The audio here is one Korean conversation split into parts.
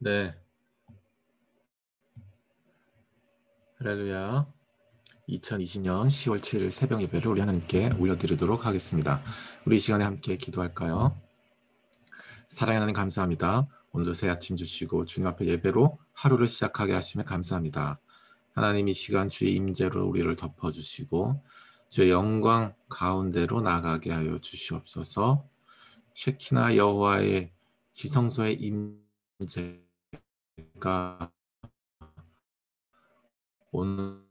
네, 할렐루야. 2020년 10월 7일 새벽 예배를 우리 하나님께 올려드리도록 하겠습니다. 우리 이 시간에 함께 기도할까요? 사랑의 하나님 감사합니다. 오늘도 새 아침 주시고 주님 앞에 예배로 하루를 시작하게 하시며 감사합니다. 하나님 이 시간 주의 임재로 우리를 덮어주시고 주의 영광 가운데로 나가게 하여 주시옵소서. 쉐키나 여호와의 지성소의 임재가 오늘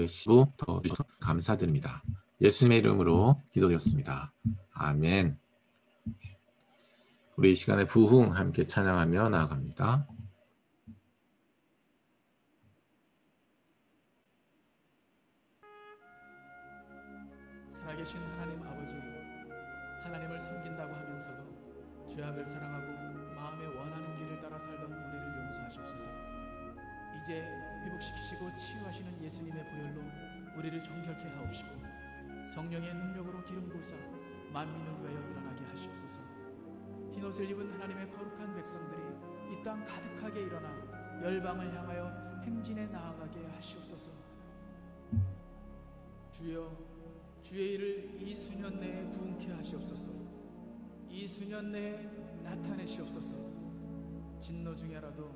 시고 더 주셔서 감사드립니다. 예수님의 이름으로 기도드렸습니다. 아멘. 우리 이 시간에 부흥 함께 찬양하며 나아갑니다. 살아계신 하나님 아버지, 하나님을 섬긴다고 하면서도 죄악을 사랑하고 마음에 원하는 길을 따라 살던 우리를 용서하시옵소서. 이제 회복시키시고 치유하시는 예수님의 보혈로 우리를 정결케 하옵시고 성령의 능력으로 기름 부으사 만민을 위하여 일어나게 하시옵소서. 흰옷을 입은 하나님의 거룩한 백성들이 이 땅 가득하게 일어나 열방을 향하여 행진에 나아가게 하시옵소서. 주여, 주의 일을 이 수년 내에 부흥케 하시옵소서. 이 수년 내에 나타내시옵소서. 진노 중에라도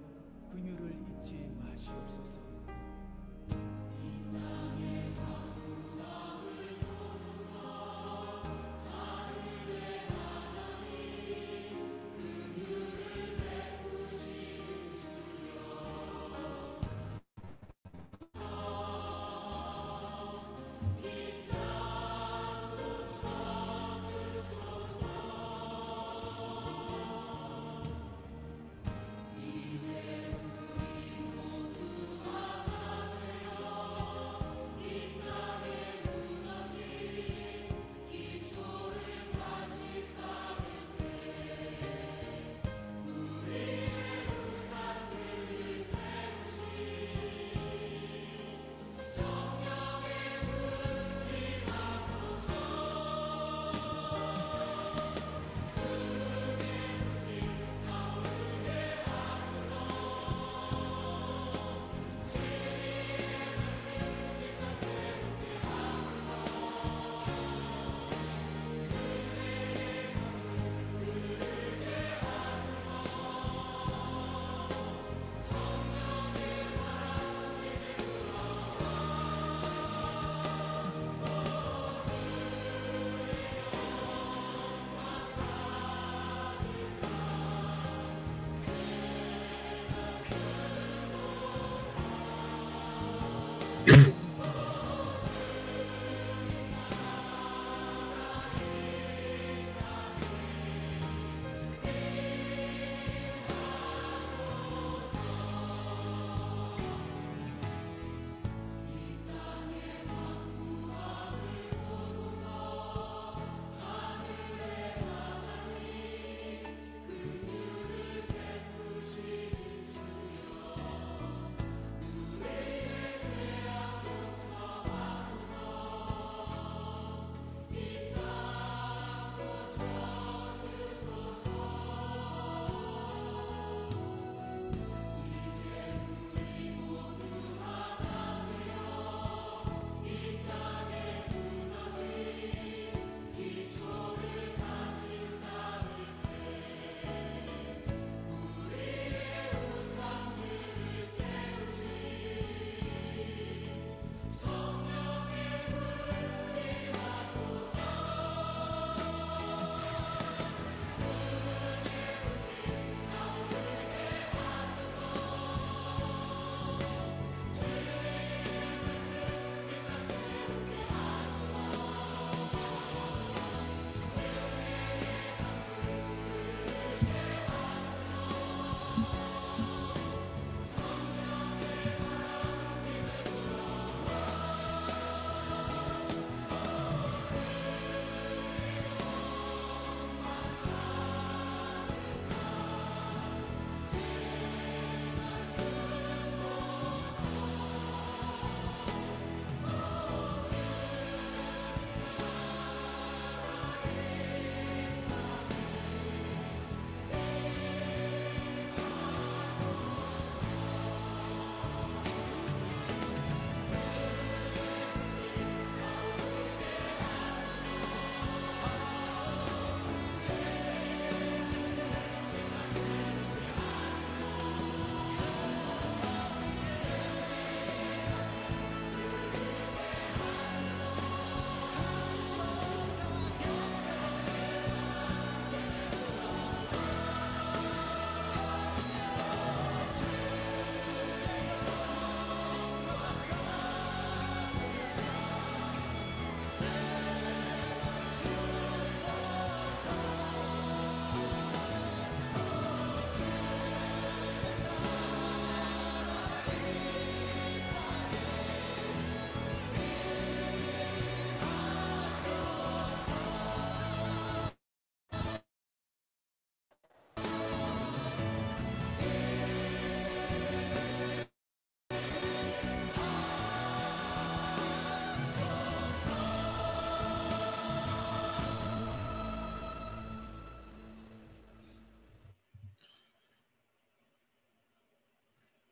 긍휼을 잊지 마시옵소서.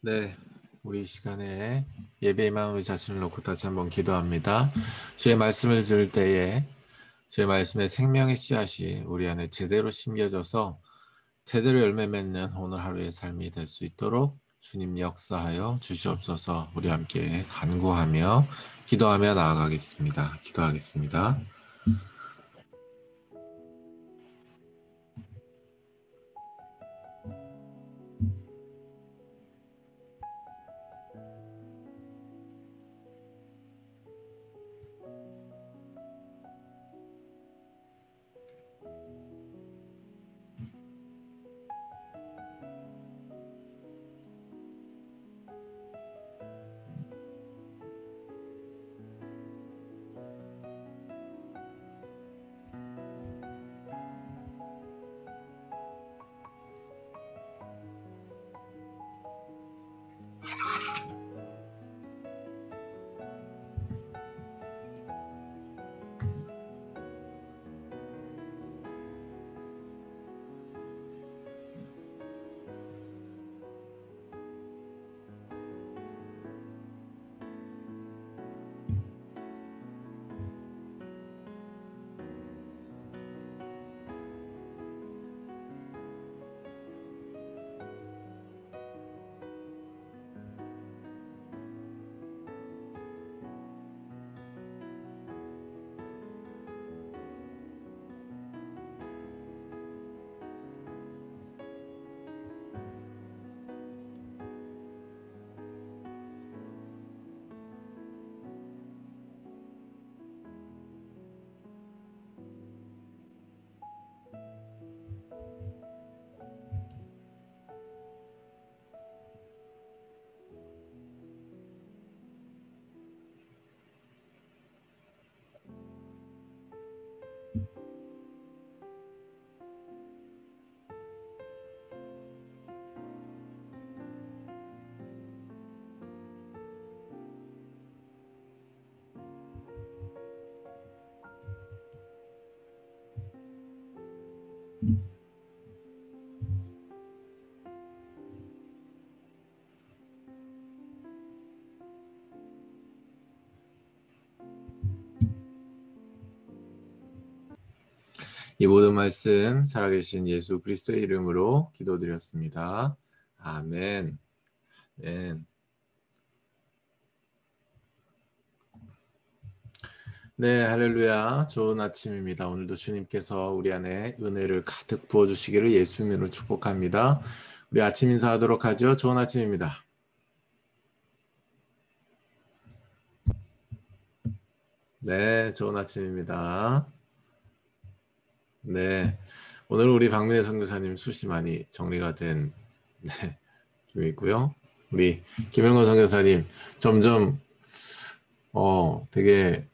네, 우리 이 시간에 예배 임한 우리 자신을 놓고 다시 한번 기도합니다. 주의 말씀을 들을 때에 주의 말씀의 생명의 씨앗이 우리 안에 제대로 심겨져서 제대로 열매 맺는 오늘 하루의 삶이 될 수 있도록 주님 역사하여 주시옵소서. 우리 함께 간구하며 기도하며 나아가겠습니다. 기도하겠습니다. 이 모든 말씀 살아계신 예수 그리스도의 이름으로 기도드렸습니다. 아멘. 아멘. 네, 할렐루야. 좋은 아침입니다. 오늘도 주님께서 우리 안에 은혜를 가득 부어주시기를 예수님으로 축복합니다. 우리 아침 인사하도록 하죠. 좋은 아침입니다. 네, 좋은 아침입니다. 네, 오늘 우리 박민혜 선교사님 숱이 많이 정리가 된 기분이고요. 우리 김영건 선교사님 점점 되게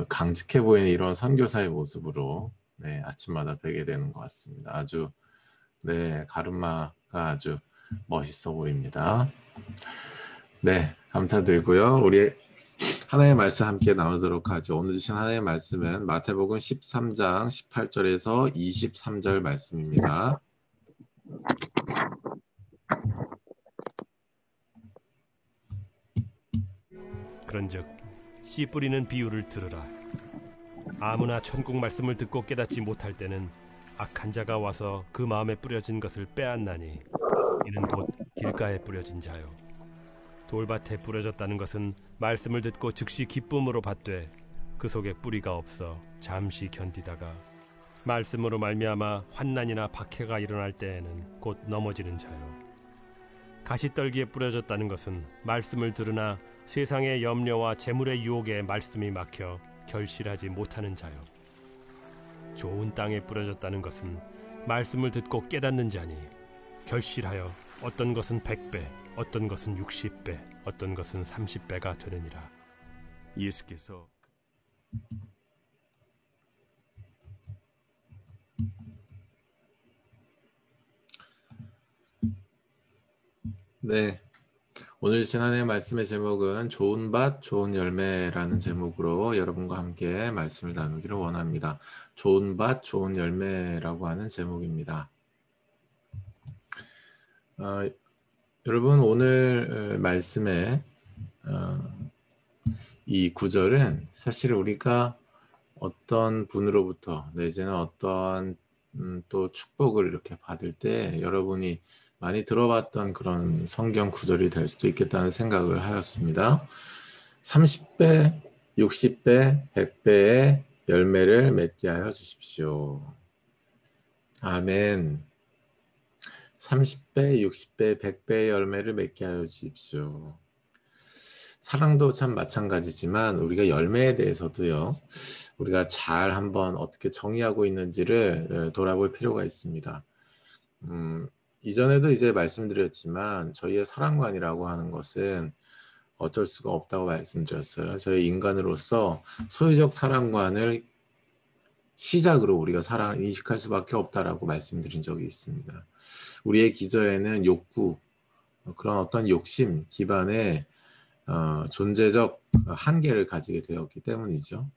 강직해 보이는 이런 선교사의 모습으로 네, 아침마다 뵈게 되는 것 같습니다. 아주 네, 가르마가 아주 멋있어 보입니다. 네, 감사드리고요. 우리 하나님의 말씀 함께 나누도록 하죠. 오늘 주신 하나님의 말씀은 마태복음 13장 18절에서 23절 말씀입니다. 그런즉 씨 뿌리는 비유를 들으라. 아무나 천국 말씀을 듣고 깨닫지 못할 때는 악한 자가 와서 그 마음에 뿌려진 것을 빼앗나니 이는 곧 길가에 뿌려진 자요. 돌밭에 뿌려졌다는 것은 말씀을 듣고 즉시 기쁨으로 받되 그 속에 뿌리가 없어 잠시 견디다가 말씀으로 말미암아 환난이나 박해가 일어날 때에는 곧 넘어지는 자요. 가시떨기에 뿌려졌다는 것은 말씀을 들으나 세상의 염려와 재물의 유혹에 말씀이 막혀 결실하지 못하는 자요. 좋은 땅에 뿌려졌다는 것은 말씀을 듣고 깨닫는 자니 결실하여 어떤 것은 100배, 어떤 것은 60배, 어떤 것은 30배가 되느니라. 예수께서 네, 오늘 주신 하나님의 말씀의 제목은 좋은 밭, 좋은 열매라는 제목으로 여러분과 함께 말씀을 나누기를 원합니다. 좋은 밭, 좋은 열매라고 하는 제목입니다. 여러분 오늘 말씀의 이 구절은 사실 우리가 어떤 분으로부터 내지는 어떠한 또 축복을 이렇게 받을 때 여러분이 많이 들어봤던 그런 성경 구절이 될 수도 있겠다는 생각을 하였습니다. 30배, 60배, 100배의 열매를 맺게 하여 주십시오. 아멘. 30배, 60배, 100배의 열매를 맺게 하여 주십시오. 사랑도 참 마찬가지지만 우리가 열매에 대해서도요. 우리가 잘 한번 어떻게 정의하고 있는지를 돌아볼 필요가 있습니다. 이전에도 이제 말씀드렸지만 저희의 사랑관이라고 하는 것은 어쩔 수가 없다고 말씀드렸어요. 저희 인간으로서 소유적 사랑관을 시작으로 우리가 사랑을 인식할 수밖에 없다라고 말씀드린 적이 있습니다. 우리의 기저에는 욕구, 그런 어떤 욕심 기반의 존재적 한계를 가지게 되었기 때문이죠.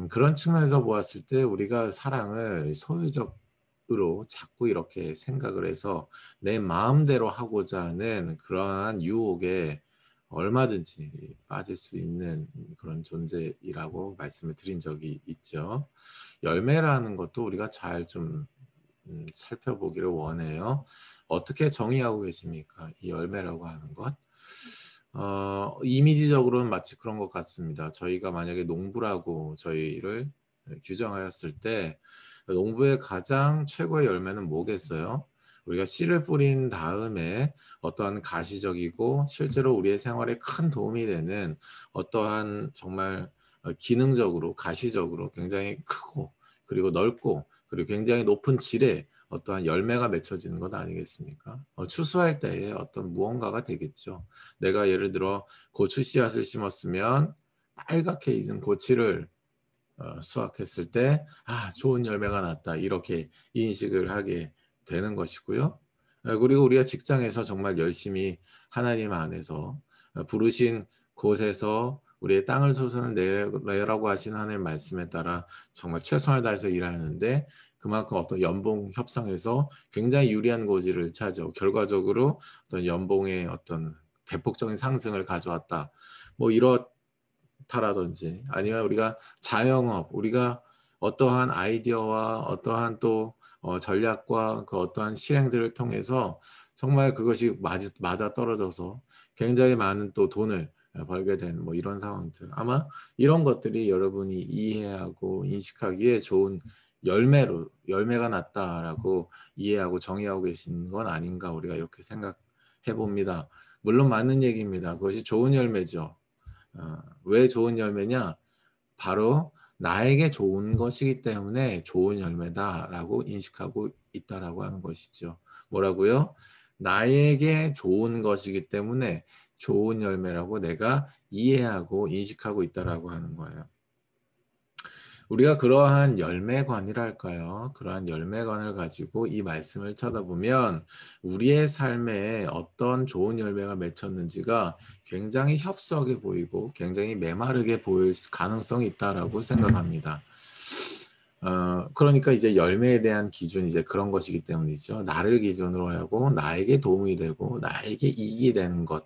그런 측면에서 보았을 때 우리가 사랑을 소유적으로 자꾸 이렇게 생각을 해서 내 마음대로 하고자 하는 그러한 유혹에 얼마든지 빠질 수 있는 그런 존재이라고 말씀을 드린 적이 있죠. 열매라는 것도 우리가 잘 좀 살펴보기를 원해요. 어떻게 정의하고 계십니까? 이 열매라고 하는 것. 이미지적으로는 마치 그런 것 같습니다. 저희가 만약에 농부라고 저희를 규정하였을 때 농부의 가장 최고의 열매는 뭐겠어요? 우리가 씨를 뿌린 다음에 어떠한 가시적이고 실제로 우리의 생활에 큰 도움이 되는 어떠한 정말 기능적으로 가시적으로 굉장히 크고 그리고 넓고 그리고 굉장히 높은 질의 어떠한 열매가 맺혀지는 것 아니겠습니까? 추수할 때에 어떤 무언가가 되겠죠. 내가 예를 들어 고추 씨앗을 심었으면 빨갛게 익은 고치를 수확했을 때 좋은 열매가 났다 이렇게 인식을 하게 되는 것이고요. 그리고 우리가 직장에서 정말 열심히 하나님 안에서 부르신 곳에서 우리의 땅을 소선을 내라고 하신 하나님의 말씀에 따라 정말 최선을 다해서 일하는데 그만큼 어떤 연봉 협상에서 굉장히 유리한 고지를 차지하고 결과적으로 어떤 연봉의 어떤 대폭적인 상승을 가져왔다. 뭐 이렇다라든지 아니면 우리가 자영업, 우리가 어떠한 아이디어와 어떠한 또 전략과 그 어떠한 실행들을 통해서 정말 그것이 맞아 떨어져서 굉장히 많은 또 돈을 벌게 된 뭐 이런 상황들. 아마 이런 것들이 여러분이 이해하고 인식하기에 좋은 열매가 났다라고 이해하고 정의하고 계신 건 아닌가 우리가 이렇게 생각해 봅니다. 물론 맞는 얘기입니다. 그것이 좋은 열매죠. 왜 좋은 열매냐? 바로 나에게 좋은 것이기 때문에 좋은 열매다라고 인식하고 있다라고 하는 것이죠. 뭐라고요? 나에게 좋은 것이기 때문에 좋은 열매라고 내가 이해하고 인식하고 있다라고 하는 거예요. 우리가 그러한 열매관이랄까요? 그러한 열매관을 가지고 이 말씀을 쳐다보면 우리의 삶에 어떤 좋은 열매가 맺혔는지가 굉장히 협소하게 보이고 굉장히 메마르게 보일 가능성이 있다라고 생각합니다. 그러니까 이제 열매에 대한 기준이 이제 그런 것이기 때문이죠. 나를 기준으로 하고 나에게 도움이 되고 나에게 이익이 되는 것.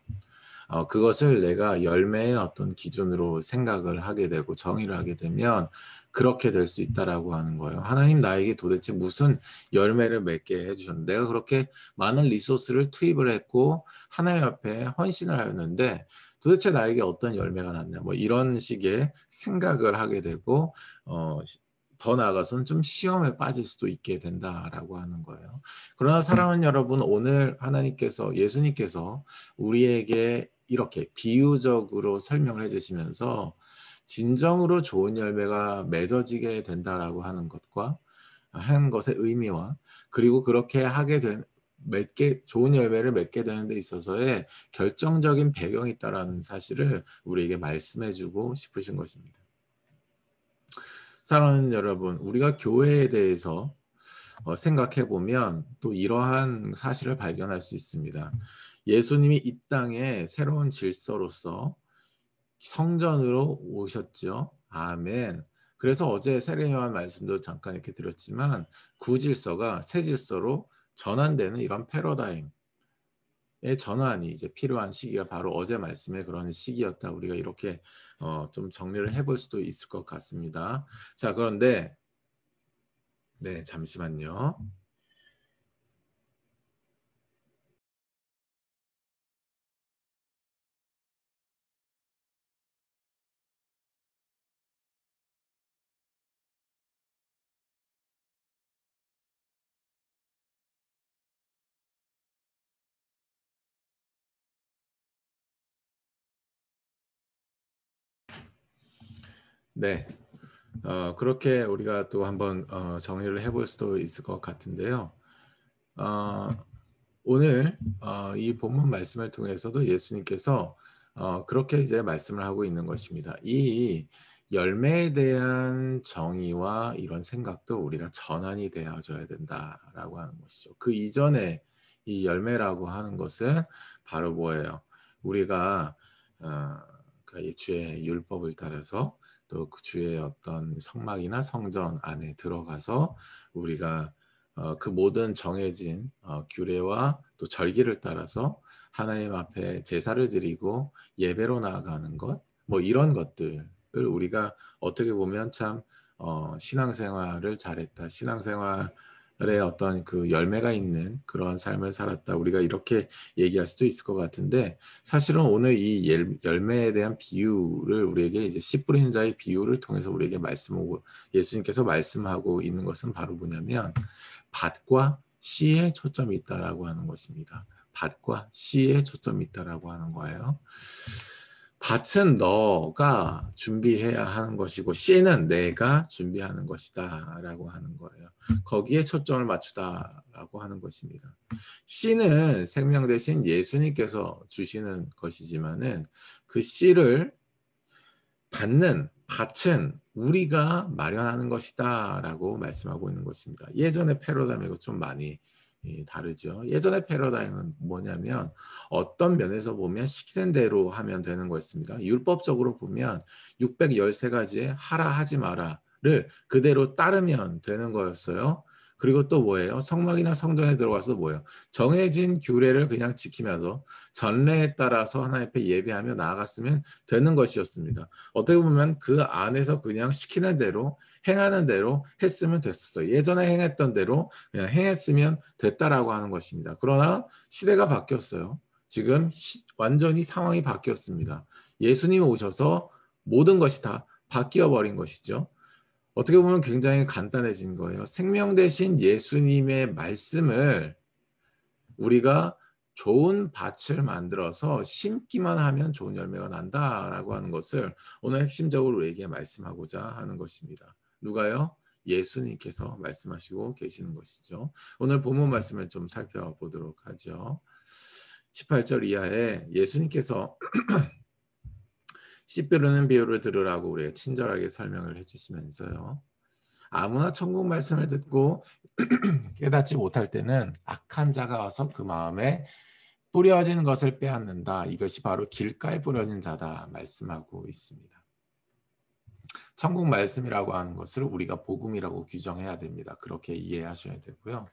그것을 내가 열매의 어떤 기준으로 생각을 하게 되고 정의를 하게 되면 그렇게 될 수 있다라고 하는 거예요. 하나님 나에게 도대체 무슨 열매를 맺게 해주셨는데 내가 그렇게 많은 리소스를 투입을 했고 하나님 앞에 헌신을 하였는데 도대체 나에게 어떤 열매가 났냐 뭐 이런 식의 생각을 하게 되고 더 나아가서는 좀 시험에 빠질 수도 있게 된다라고 하는 거예요. 그러나 사랑하는 여러분 오늘 하나님께서 예수님께서 우리에게 이렇게 비유적으로 설명을 해주시면서 진정으로 좋은 열매가 맺어지게 된다라고 하는 것과 한 것의 의미와 그리고 그렇게 하게 된 좋은 열매를 맺게 되는 데 있어서의 결정적인 배경이 있다라는 사실을 우리에게 말씀해주고 싶으신 것입니다. 사랑하는 여러분, 우리가 교회에 대해서 생각해 보면 또 이러한 사실을 발견할 수 있습니다. 예수님이 이 땅에 새로운 질서로서 성전으로 오셨죠. 아멘. 그래서 어제 세례요한 말씀도 잠깐 이렇게 드렸지만 구질서가 새 질서로 전환되는 이런 패러다임 전환이 이제 필요한 시기가 바로 어제 말씀의 그런 시기였다. 우리가 이렇게 좀 정리를 해볼 수도 있을 것 같습니다. 자, 그런데 네, 잠시만요. 네, 그렇게 우리가 또 한번 정리를 해볼 수도 있을 것 같은데요. 어, 오늘 이 본문 말씀을 통해서도 예수님께서 그렇게 이제 말씀을 하고 있는 것입니다. 이 열매에 대한 정의와 이런 생각도 우리가 전환이 되어져야 된다라고 하는 것이죠. 그 이전에 이 열매라고 하는 것은 바로 뭐예요? 우리가 그 주의 율법을 따라서 또 그 주의 어떤 성막이나 성전 안에 들어가서 우리가 그 모든 정해진 규례와 또 절기를 따라서 하나님 앞에 제사를 드리고 예배로 나아가는 것, 뭐 이런 것들을 우리가 어떻게 보면 참 신앙생활을 잘했다, 신앙생활에 어떤 그 열매가 있는 그런 삶을 살았다, 우리가 이렇게 얘기할 수도 있을 것 같은데, 사실은 오늘 이 열매에 대한 비유를 우리에게 이제 씨 뿌리는 자의 비유를 통해서 우리에게 말씀하고 예수님께서 말씀하고 있는 것은 바로 뭐냐면 밭과 씨에 초점이 있다라고 하는 것입니다. 밭과 씨에 초점이 있다라고 하는 거예요. 밭은 너가 준비해야 하는 것이고 씨는 내가 준비하는 것이다라고 하는 거예요. 거기에 초점을 맞추다라고 하는 것입니다. 씨는 생명 대신 예수님께서 주시는 것이지만은 그 씨를 받는 밭은 우리가 마련하는 것이다라고 말씀하고 있는 것입니다. 예전의 패러다임하고 좀 많이 다르죠. 예전의 패러다임은 뭐냐면 어떤 면에서 보면 시키는 대로 하면 되는 거였습니다. 율법적으로 보면 613가지의 하라 하지 마라를 그대로 따르면 되는 거였어요. 그리고 또 뭐예요? 성막이나 성전에 들어가서 뭐예요? 정해진 규례를 그냥 지키면서 전례에 따라서 하나님 앞에 예배하며 나아갔으면 되는 것이었습니다. 어떻게 보면 그 안에서 그냥 시키는 대로 행하는 대로 했으면 됐었어요. 예전에 행했던 대로 그냥 행했으면 됐다라고 하는 것입니다. 그러나 시대가 바뀌었어요. 지금 완전히 상황이 바뀌었습니다. 예수님이 오셔서 모든 것이 다 바뀌어 버린 것이죠. 어떻게 보면 굉장히 간단해진 거예요. 생명 대신 예수님의 말씀을 우리가 좋은 밭을 만들어서 심기만 하면 좋은 열매가 난다라고 하는 것을 오늘 핵심적으로 우리에게 말씀하고자 하는 것입니다. 누가요? 예수님께서 말씀하시고 계시는 것이죠. 오늘 본문 말씀을 좀 살펴보도록 하죠. 18절 이하에 예수님께서 씨 뿌리는 비유를 들으라고 우리에게 친절하게 설명을 해주시면서요. 아무나 천국 말씀을 듣고 깨닫지 못할 때는 악한 자가 와서 그 마음에 뿌려진 것을 빼앗는다. 이것이 바로 길가에 뿌려진 자다 말씀하고 있습니다. 천국 말씀이라고 하는 것을 우리가 복음이라고 규정해야 됩니다. 그렇게 이해하셔야 되고요.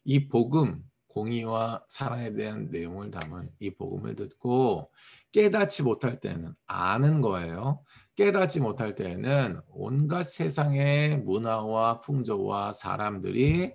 이 복음, 공의와 사랑에 대한 내용을 담은 이 복음을 듣고 깨닫지 못할 때는 아는 거예요. 깨닫지 못할 때는 온갖 세상의 문화와 풍조와 사람들이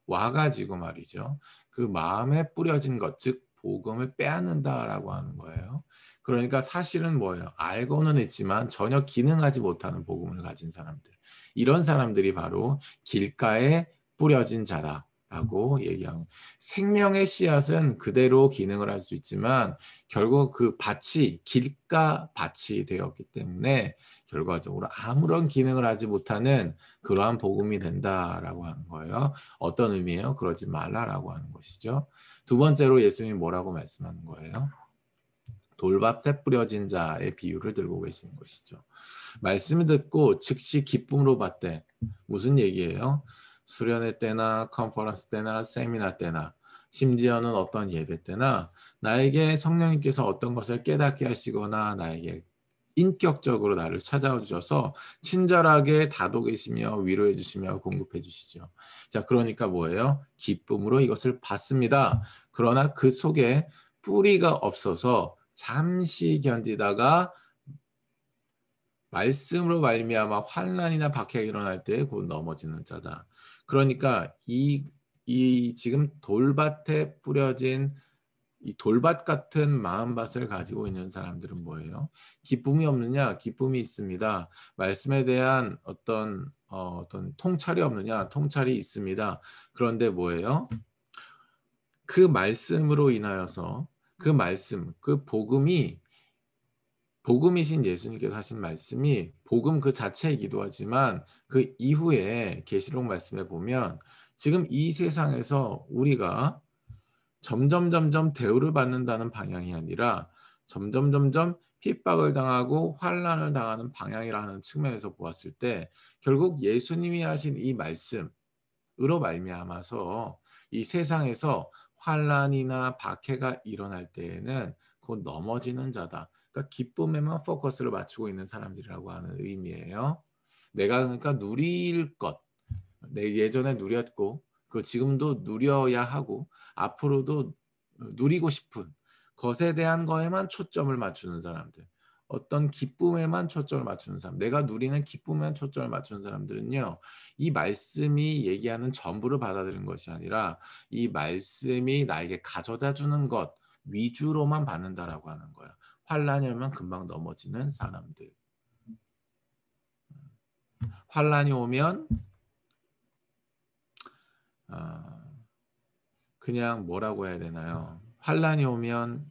와가지고 말이죠. 그 마음에 뿌려진 것, 즉 복음을 빼앗는다라고 하는 거예요. 그러니까 사실은 뭐예요? 알고는 있지만 전혀 기능하지 못하는 복음을 가진 사람들. 이런 사람들이 바로 길가에 뿌려진 자다라고 얘기하고, 생명의 씨앗은 그대로 기능을 할 수 있지만 결국 그 밭이 길가 밭이 되었기 때문에 결과적으로 아무런 기능을 하지 못하는 그러한 복음이 된다라고 하는 거예요. 어떤 의미예요? 그러지 말라라고 하는 것이죠. 두 번째로 예수님이 뭐라고 말씀하는 거예요? 돌밭에 뿌려진 자의 비유를 들고 계시는 것이죠. 말씀을 듣고 즉시 기쁨으로 받되, 무슨 얘기예요? 수련회 때나 컨퍼런스 때나 세미나 때나 심지어는 어떤 예배 때나 나에게 성령님께서 어떤 것을 깨닫게 하시거나 나에게 인격적으로 나를 찾아와 주셔서 친절하게 다독이시며 위로해 주시며 공급해 주시죠. 자, 그러니까 뭐예요? 기쁨으로 이것을 받습니다. 그러나 그 속에 뿌리가 없어서 잠시 견디다가 말씀으로 말미암아 환난이나 박해가 일어날 때 곧 넘어지는 자다. 그러니까 이 지금 돌밭에 뿌려진 이 돌밭 같은 마음밭을 가지고 있는 사람들은 뭐예요? 기쁨이 없느냐? 기쁨이 있습니다. 말씀에 대한 어떤 통찰이 없느냐? 통찰이 있습니다. 그런데 뭐예요? 그 말씀으로 인하여서 그 말씀, 그 복음이신 예수님께서 하신 말씀이 복음 그 자체이기도 하지만 그 이후에 계시록 말씀에 보면 지금 이 세상에서 우리가 점점 대우를 받는다는 방향이 아니라 점점 핍박을 당하고 환난을 당하는 방향이라는 측면에서 보았을 때 결국 예수님이 하신 이 말씀으로 말미암아서 이 세상에서 환난이나 박해가 일어날 때에는 곧 넘어지는 자다. 그러니까 기쁨에만 포커스를 맞추고 있는 사람들이라고 하는 의미예요. 내가 그러니까 누릴 것, 내 예전에 누렸고 그 지금도 누려야 하고 앞으로도 누리고 싶은 것에 대한 거에만 초점을 맞추는 사람들, 어떤 기쁨에만 초점을 맞추는 사람, 내가 누리는 기쁨에만 초점을 맞추는 사람들은요, 이 말씀이 얘기하는 전부를 받아들이는 것이 아니라 이 말씀이 나에게 가져다 주는 것 위주로만 받는다라고 하는 거예요. 환란이 오면 금방 넘어지는 사람들. 환란이 오면 그냥 뭐라고 해야 되나요? 환란이 오면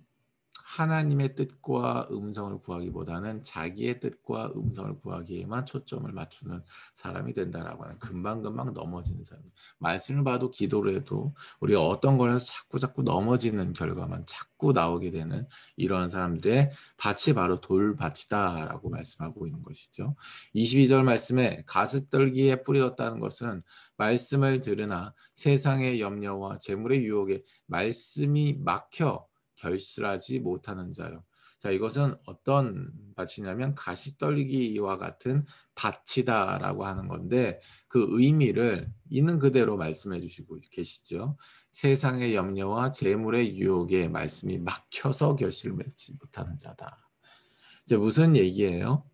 하나님의 뜻과 음성을 구하기보다는 자기의 뜻과 음성을 구하기에만 초점을 맞추는 사람이 된다라고 하는 금방금방 넘어지는 사람. 말씀을 봐도 기도를 해도 우리가 어떤 걸 해서 자꾸 넘어지는 결과만 자꾸 나오게 되는 이런 사람들의 밭이 바로 돌밭이다라고 말씀하고 있는 것이죠. 22절 말씀에 가스떨기에 뿌렸다는 것은 말씀을 들으나 세상의 염려와 재물의 유혹에 말씀이 막혀 결실하지 못하는 자요. 자, 이것은 어떤 밭이냐면 가시떨기와 같은 밭이다라고 하는 건데 그 의미를 있는 그대로 말씀해 주시고 계시죠. 세상의 염려와 재물의 유혹에 말씀이 막혀서 결실을 맺지 못하는 자다. 이제 무슨 얘기예요?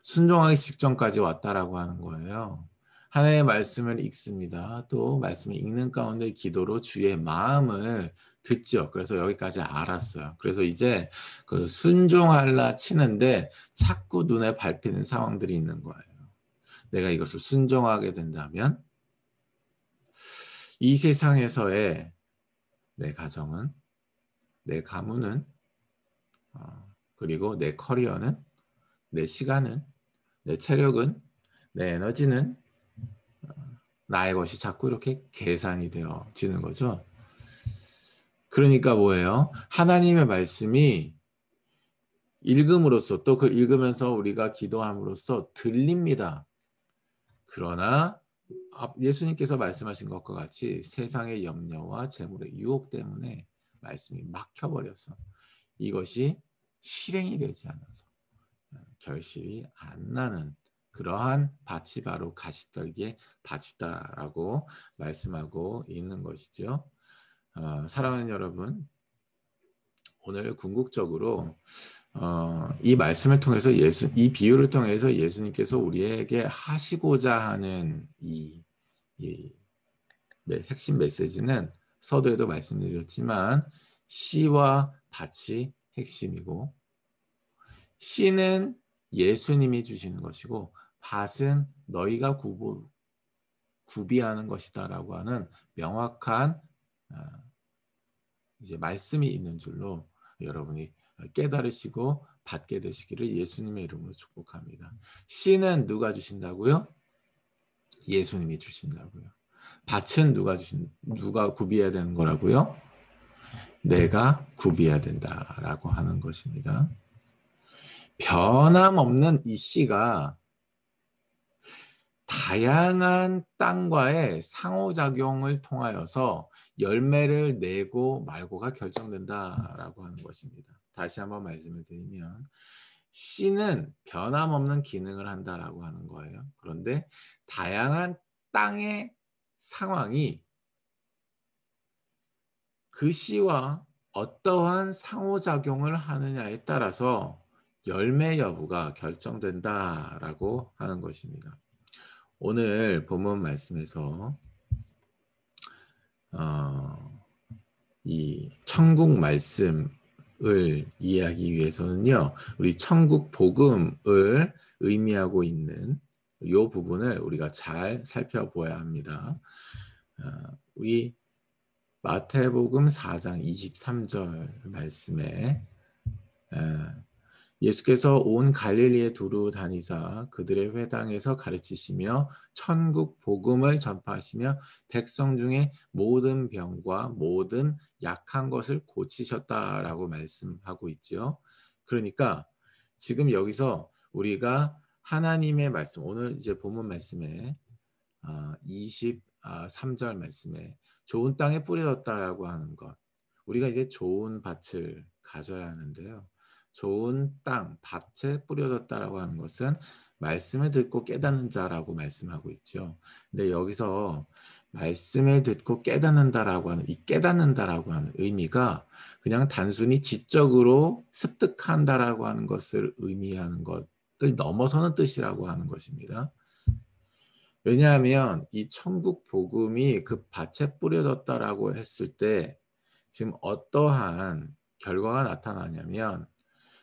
순종하기 직전까지 왔다라고 하는 거예요. 하나님의 말씀을 읽습니다. 또 말씀을 읽는 가운데 기도로 주의 마음을 듣죠. 그래서 여기까지 알았어요. 그래서 이제 그 순종할라 치는데 자꾸 눈에 밟히는 상황들이 있는 거예요. 내가 이것을 순종하게 된다면 이 세상에서의 내 가정은, 내 가문은, 그리고 내 커리어는, 내 시간은, 내 체력은, 내 에너지는 나의 것이 자꾸 이렇게 계산이 되어지는 거죠. 그러니까 뭐예요? 하나님의 말씀이 읽음으로써 또 그 읽으면서 우리가 기도함으로써 들립니다. 그러나 예수님께서 말씀하신 것과 같이 세상의 염려와 재물의 유혹 때문에 말씀이 막혀버려서 이것이 실행이 되지 않아서 결실이 안 나는 그러한 밭이 바로 가시떨기의 밭이다라고 말씀하고 있는 것이죠. 사랑하는 여러분, 오늘 궁극적으로 이 말씀을 통해서 이 비유를 통해서 예수님께서 우리에게 하시고자 하는 이 핵심 메시지는 서두에도 말씀드렸지만 씨와 밭이 핵심이고 씨는 예수님이 주시는 것이고 밭은 너희가 구비하는 것이다라고 하는 명확한 이제 말씀이 있는 줄로 여러분이 깨달으시고 받게 되시기를 예수님의 이름으로 축복합니다. 씨는 누가 주신다고요? 예수님이 주신다고요. 밭은 누가 구비해야 되는 거라고요? 내가 구비해야 된다라고 하는 것입니다. 변함없는 이 씨가 다양한 땅과의 상호작용을 통하여서 열매를 내고 말고가 결정된다라고 하는 것입니다. 다시 한번 말씀을 드리면 씨는 변함없는 기능을 한다라고 하는 거예요. 그런데 다양한 땅의 상황이 그 씨와 어떠한 상호작용을 하느냐에 따라서 열매 여부가 결정된다라고 하는 것입니다. 오늘 본문 말씀에서 이 천국 말씀을 이해하기 위해서는요, 우리 천국 복음을 의미하고 있는 이 부분을 우리가 잘 살펴보아야 합니다. 우리 마태복음 4장 23절 말씀에 예수께서 온 갈릴리에 두루 다니사 그들의 회당에서 가르치시며 천국 복음을 전파하시며 백성 중에 모든 병과 모든 약한 것을 고치셨다라고 말씀하고 있죠. 그러니까 지금 여기서 우리가 하나님의 말씀, 오늘 이제 본문 말씀에 23절 말씀에 좋은 땅에 뿌려졌다라고 하는 것, 우리가 이제 좋은 밭을 가져야 하는데요. 좋은 땅, 밭에 뿌려졌다라고 하는 것은 말씀을 듣고 깨닫는 자라고 말씀하고 있죠. 근데 여기서 말씀을 듣고 깨닫는다라고 하는 이 깨닫는다라고 하는 의미가 그냥 단순히 지적으로 습득한다라고 하는 것을 의미하는 것을 넘어서는 뜻이라고 하는 것입니다. 왜냐하면 이 천국 복음이 그 밭에 뿌려졌다라고 했을 때 지금 어떠한 결과가 나타나냐면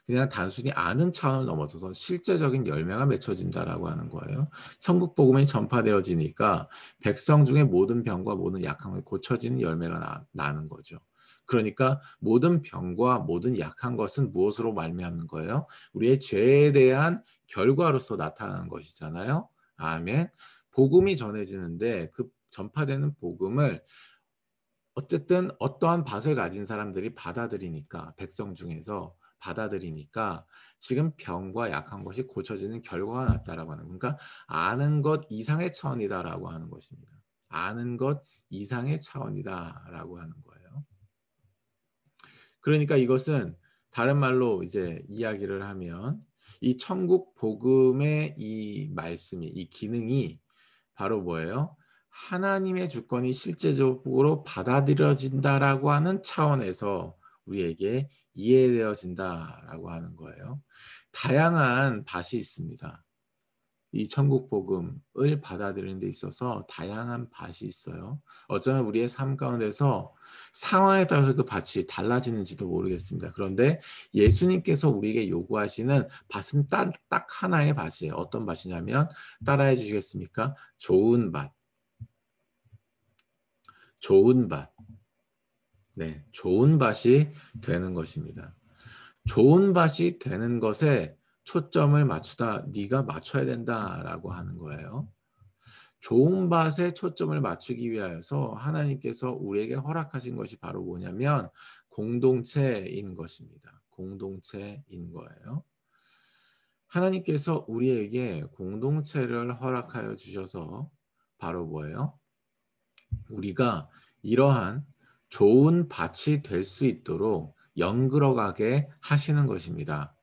그냥 단순히 아는 차원을 넘어서서 실제적인 열매가 맺혀진다라고 하는 거예요. 천국 복음이 전파되어지니까 백성 중에 모든 병과 모든 약함을 고쳐지는 열매가 나는 거죠. 그러니까 모든 병과 모든 약한 것은 무엇으로 말미암는 거예요? 우리의 죄에 대한 결과로서 나타나는 것이잖아요. 아멘. 복음이 전해지는데 그 전파되는 복음을 어쨌든 어떠한 밭을 가진 사람들이 받아들이니까 백성 중에서 받아들이니까 지금 병과 약한 것이 고쳐지는 결과가 났다라고 하는 그러니까 아는 것 이상의 차원이다라고 하는 것입니다. 아는 것 이상의 차원이다라고 하는 거예요. 그러니까 이것은 다른 말로 이제 이야기를 하면 이 천국 복음의 이 말씀이 이 기능이 바로 뭐예요? 하나님의 주권이 실제적으로 받아들여진다라고 하는 차원에서 우리에게 이해되어진다라고 하는 거예요. 다양한 밭이 있습니다. 이 천국 복음을 받아들이는 데 있어서 다양한 밭이 있어요. 어쩌면 우리의 삶 가운데서 상황에 따라서 그 밭이 달라지는지도 모르겠습니다. 그런데 예수님께서 우리에게 요구하시는 밭은 딱 하나의 밭이에요. 어떤 밭이냐면 따라해 주시겠습니까? 좋은 밭. 좋은 밭. 네, 좋은 밭이 되는 것입니다. 좋은 밭이 되는 것에 초점을 맞추다 네가 맞춰야 된다라고 하는 거예요. 좋은 밭에 초점을 맞추기 위하여서 하나님께서 우리에게 허락하신 것이 바로 뭐냐면 공동체인 것입니다. 공동체인 거예요. 하나님께서 우리에게 공동체를 허락하여 주셔서 바로 뭐예요? 우리가 이러한 좋은 밭이 될 수 있도록 연결어가게 하시는 것입니다.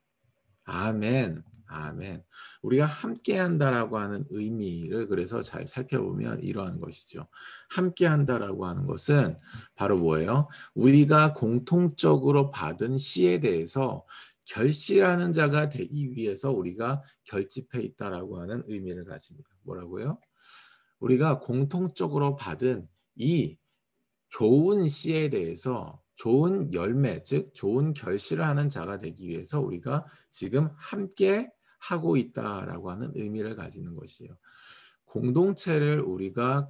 아멘. 아멘. 우리가 함께 한다라고 하는 의미를 그래서 잘 살펴보면 이러한 것이죠. 함께 한다라고 하는 것은 바로 뭐예요? 우리가 공통적으로 받은 시에 대해서 결실하는 자가 되기 위해서 우리가 결집해 있다라고 하는 의미를 가집니다. 뭐라고요? 우리가 공통적으로 받은 이 좋은 씨에 대해서 좋은 열매, 즉 좋은 결실을 하는 자가 되기 위해서 우리가 지금 함께 하고 있다라고 하는 의미를 가지는 것이에요. 공동체를 우리가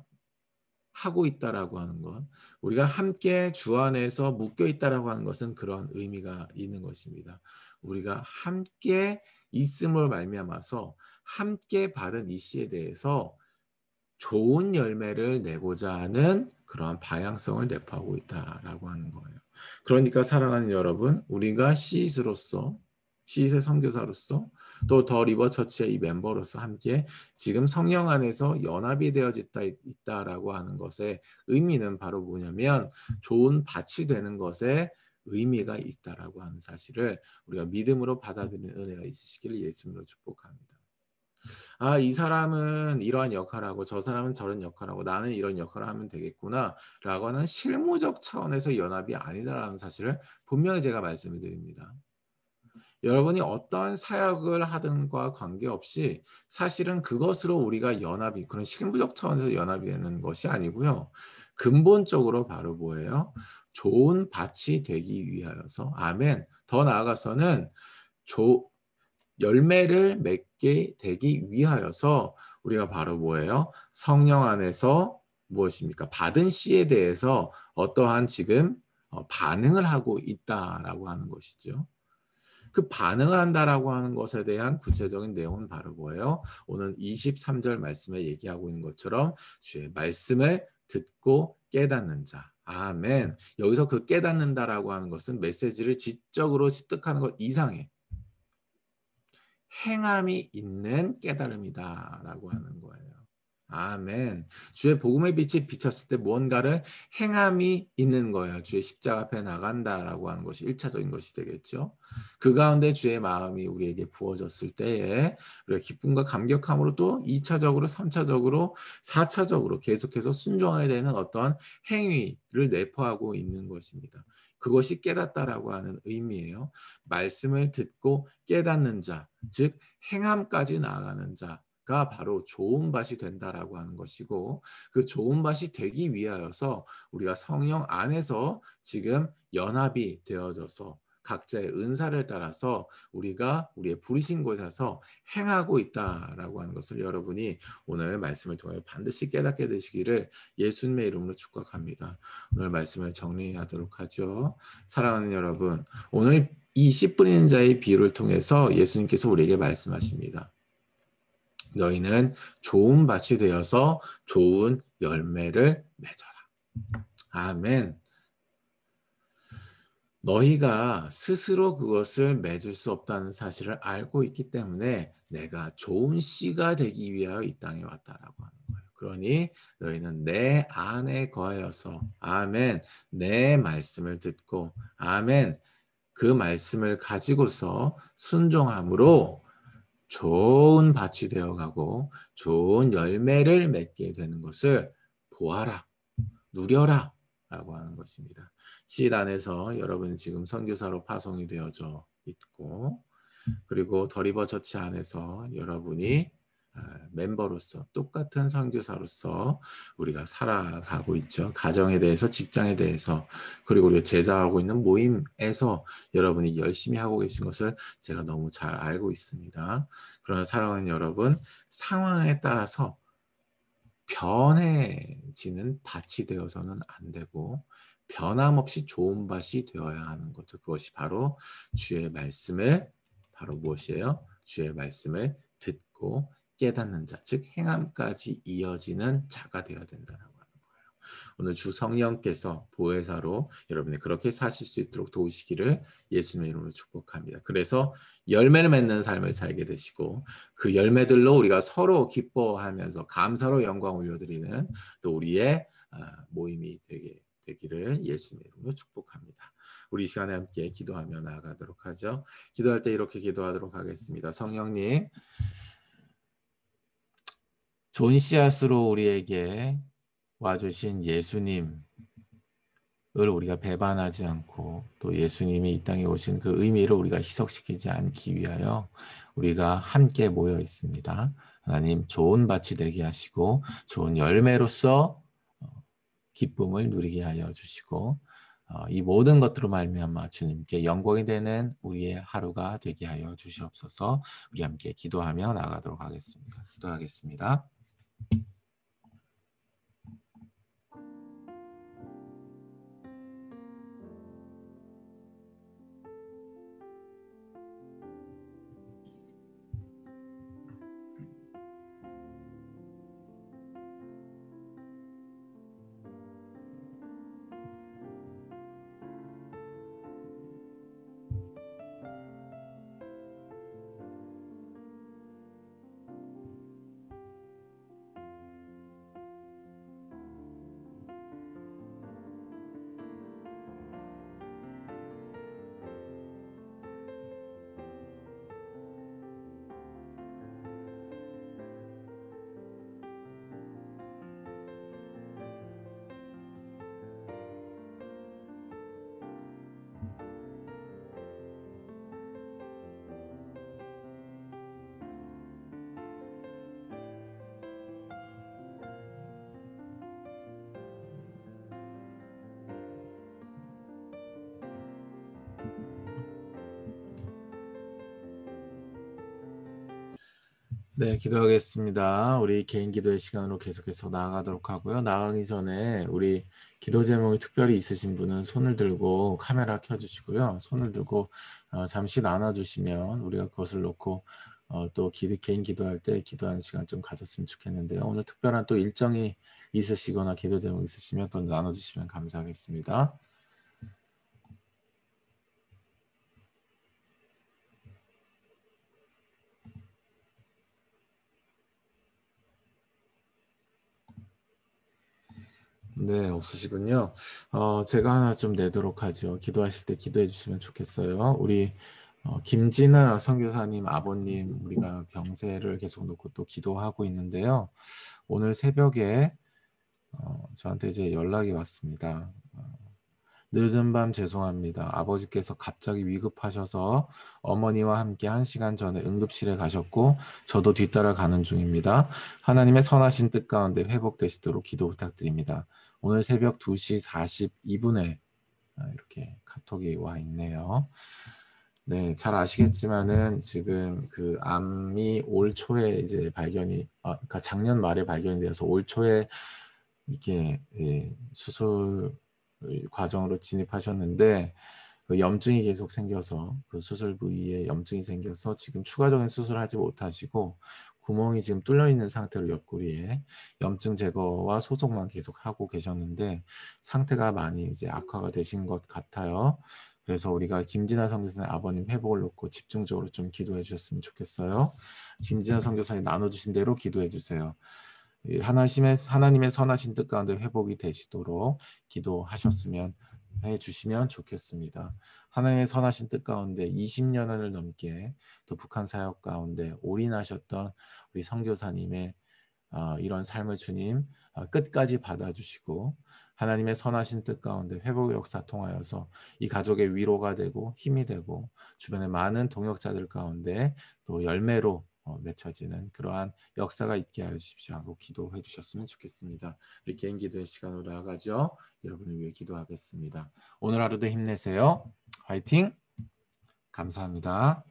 하고 있다라고 하는 것, 우리가 함께 주 안에서 묶여 있다라고 하는 것은 그런 의미가 있는 것입니다. 우리가 함께 있음을 말미암아서 함께 받은 이 씨에 대해서 좋은 열매를 내고자 하는 그러한 방향성을 내포하고 있다라고 하는 거예요. 그러니까 사랑하는 여러분, 우리가 시잇으로서 시잇의 선교사로서 또 더 리버 처치의 이 멤버로서 함께 지금 성령 안에서 연합이 되어졌다 있다라고 하는 것의 의미는 바로 뭐냐면 좋은 밭이 되는 것에 의미가 있다라고 하는 사실을 우리가 믿음으로 받아들이는 은혜가 있으시기를 예수님으로 축복합니다. 아, 이 사람은 이러한 역할을 하고 저 사람은 저런 역할을 하고 나는 이런 역할을 하면 되겠구나 라고 하는 실무적 차원에서 연합이 아니다라는 사실을 분명히 제가 말씀을 드립니다. 여러분이 어떠한 사역을 하든과 관계없이 사실은 그것으로 우리가 연합이 그런 실무적 차원에서 연합이 되는 것이 아니고요. 근본적으로 바로 뭐예요? 좋은 밭이 되기 위하여서 아멘. 더 나아가서는 열매를 맺게 되기 위하여서 우리가 바로 뭐예요? 성령 안에서 무엇입니까? 받은 씨에 대해서 어떠한 지금 반응을 하고 있다라고 하는 것이죠. 그 반응을 한다라고 하는 것에 대한 구체적인 내용은 바로 뭐예요? 오늘 23절 말씀에 얘기하고 있는 것처럼 주의 말씀을 듣고 깨닫는 자. 아멘. 여기서 그 깨닫는다라고 하는 것은 메시지를 지적으로 습득하는 것 이상의 행함이 있는 깨달음이다라고 하는 거예요. 아멘. 주의 복음의 빛이 비쳤을 때 무언가를 행함이 있는 거예요. 주의 십자가 앞에 나간다라고 하는 것이 1차적인 것이 되겠죠. 그 가운데 주의 마음이 우리에게 부어졌을 때에 우리가 기쁨과 감격함으로 또 2차적으로 3차적으로 4차적으로 계속해서 순종하게 되는 어떤 행위를 내포하고 있는 것입니다. 그것이 깨닫다라고 하는 의미예요. 말씀을 듣고 깨닫는 자, 즉 행함까지 나아가는 자가 바로 좋은 밭이 된다라고 하는 것이고 그 좋은 밭이 되기 위하여서 우리가 성령 안에서 지금 연합이 되어져서 각자의 은사를 따라서 우리가 우리의 부르신 곳에서 행하고 있다라고 하는 것을 여러분이 오늘 말씀을 통해 반드시 깨닫게 되시기를 예수님의 이름으로 축복합니다. 오늘 말씀을 정리하도록 하죠. 사랑하는 여러분, 오늘 이 씨 뿌리는 자의 비유를 통해서 예수님께서 우리에게 말씀하십니다. 너희는 좋은 밭이 되어서 좋은 열매를 맺어라. 아멘. 너희가 스스로 그것을 맺을 수 없다는 사실을 알고 있기 때문에 내가 좋은 씨가 되기 위하여 이 땅에 왔다라고 하는 거예요. 그러니 너희는 내 안에 거하여서 아멘. 내 말씀을 듣고 아멘. 그 말씀을 가지고서 순종함으로 좋은 밭이 되어가고 좋은 열매를 맺게 되는 것을 보아라, 누려라 라고 하는 것입니다. 시 안에서 여러분 지금 선교사로 파송이 되어져 있고 그리고 더리버 처치 안에서 여러분이 멤버로서 똑같은 선교사로서 우리가 살아가고 있죠. 가정에 대해서, 직장에 대해서, 그리고 우리가 제자하고 있는 모임에서 여러분이 열심히 하고 계신 것을 제가 너무 잘 알고 있습니다. 그러나 사랑하는 여러분, 상황에 따라서 변해지는 밭이 되어서는 안 되고 변함없이 좋은 밭이 되어야 하는 거죠. 그것이 바로 주의 말씀을 바로 무엇이에요? 주의 말씀을 듣고 깨닫는 자, 즉 행함까지 이어지는 자가 되어야 된다라고 하는 거예요. 오늘 주 성령께서 보혜사로 여러분이 그렇게 사실 수 있도록 도우시기를 예수님의 이름으로 축복합니다. 그래서 열매를 맺는 삶을 살게 되시고 그 열매들로 우리가 서로 기뻐하면서 감사로 영광 올려드리는 또 우리의 모임이 되기를 예수님의 이름으로 축복합니다. 우리 시간에 함께 기도하며 나아가도록 하죠. 기도할 때 이렇게 기도하도록 하겠습니다. 성령님, 좋은 씨앗으로 우리에게 와주신 예수님 을 우리가 배반하지 않고 또 예수님이 이 땅에 오신 그 의미를 우리가 희석시키지 않기 위하여 우리가 함께 모여 있습니다. 하나님 좋은 밭이 되게 하시고 좋은 열매로서 기쁨을 누리게 하여 주시고 이 모든 것들로 말미암아 주님께 영광이 되는 우리의 하루가 되게 하여 주시옵소서. 우리 함께 기도하며 나가도록 하겠습니다. 기도하겠습니다. 네, 기도하겠습니다. 우리 개인 기도의 시간으로 계속해서 나아가도록 하고요. 나가기 전에 우리 기도 제목이 특별히 있으신 분은 손을 들고 카메라 켜주시고요. 손을 들고 잠시 나눠주시면 우리가 그것을 놓고 또 개인 기도할 때 기도하는 시간 좀 가졌으면 좋겠는데요. 오늘 특별한 또 일정이 있으시거나 기도 제목 있으시면 또 나눠주시면 감사하겠습니다. 네, 없으시군요. 제가 하나 좀 내도록 하죠. 기도하실 때 기도해 주시면 좋겠어요. 우리 김진아 선교사님 아버님 우리가 병세를 계속 놓고 또 기도하고 있는데요. 오늘 새벽에 저한테 이제 연락이 왔습니다. 늦은 밤 죄송합니다. 아버지께서 갑자기 위급하셔서 어머니와 함께 1시간 전에 응급실에 가셨고 저도 뒤따라 가는 중입니다. 하나님의 선하신 뜻 가운데 회복되시도록 기도 부탁드립니다. 오늘 새벽 2시 42분에 이렇게 카톡이 와 있네요. 네, 잘 아시겠지만은 지금 그 암이 올 초에 이제 그러니까 작년 말에 발견이 되어서 올 초에 이게 수술 과정으로 진입하셨는데 그 염증이 계속 생겨서 그 수술 부위에 염증이 생겨서 지금 추가적인 수술을 하지 못하시고 구멍이 지금 뚫려 있는 상태로 옆구리에 염증 제거와 소독만 계속 하고 계셨는데 상태가 많이 이제 악화가 되신 것 같아요. 그래서 우리가 김진아 선교사님 아버님 회복을 놓고 집중적으로 좀 기도해 주셨으면 좋겠어요. 김진아 선교사님 나눠주신 대로 기도해 주세요. 하나님의 선하신 뜻 가운데 회복이 되시도록 기도하셨으면 해주시면 좋겠습니다. 하나님의 선하신 뜻 가운데 20년을 넘게 또 북한 사역 가운데 올인하셨던 우리 선교사님의 이런 삶을 주님 끝까지 받아주시고 하나님의 선하신 뜻 가운데 회복 역사 통하여서 이 가족의 위로가 되고 힘이 되고 주변의 많은 동역자들 가운데 또 열매로 맺혀지는 그러한 역사가 있게 하여 주십시오 하고 기도해 주셨으면 좋겠습니다. 우리 개인 기도의 시간으로 나아가죠. 여러분을 위해 기도하겠습니다. 오늘 하루도 힘내세요. 화이팅! 감사합니다.